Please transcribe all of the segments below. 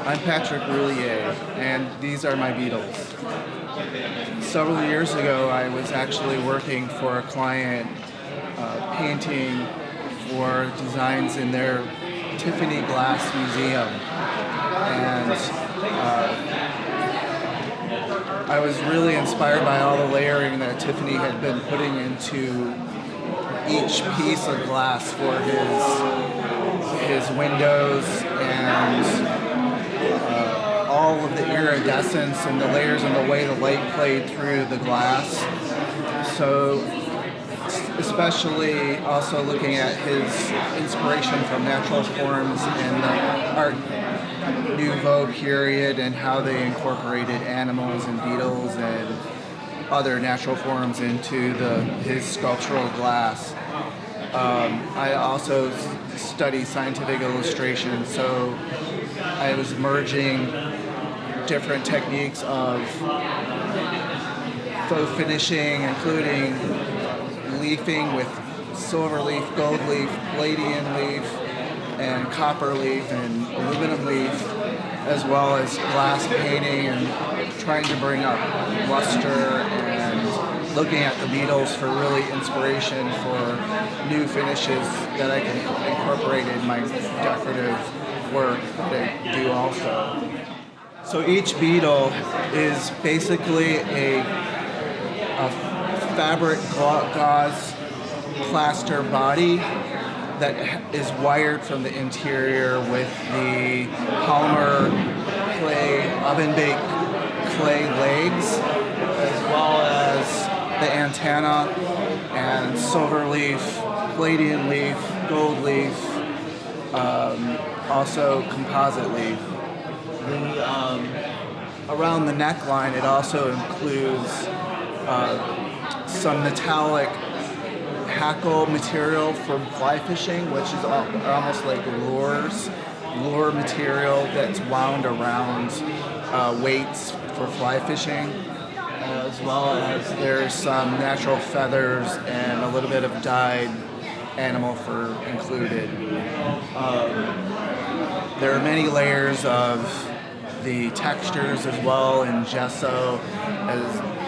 I'm Patrick Roullier, and these are my beetles. Several years ago, I was actually working for a client painting for designs in their Tiffany Glass Museum. And I was really inspired by all the layering that Tiffany had been putting into each piece of glass for his windows, and all of the iridescence and the layers and the way the light played through the glass. So especially also looking at his inspiration from natural forms in the Art Nouveau period and how they incorporated animals and beetles and other natural forms into his sculptural glass. I also study scientific illustration, so I was merging different techniques of faux finishing, including leafing with silver leaf, gold leaf, palladium leaf, and copper leaf, and aluminum leaf, as well as glass painting, and trying to bring up luster and looking at the beetles for really inspiration for new finishes that I can incorporate in my decorative work that I do also. So each beetle is basically a fabric gauze plaster body that is wired from the interior with the polymer clay, oven-baked clay legs, as well as the antenna and silver leaf, palladium leaf, gold leaf, also composite leaf. Around the neckline, it also includes some metallic hackle material from fly fishing, which is almost like lure material that's wound around weights for fly fishing, as well as there's some natural feathers and a little bit of dyed animal fur included. There are many layers of the textures as well in gesso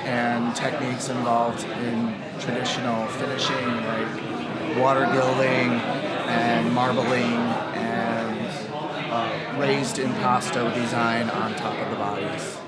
and techniques involved in traditional finishing like water gilding and marbling and raised impasto design on top of the bodies.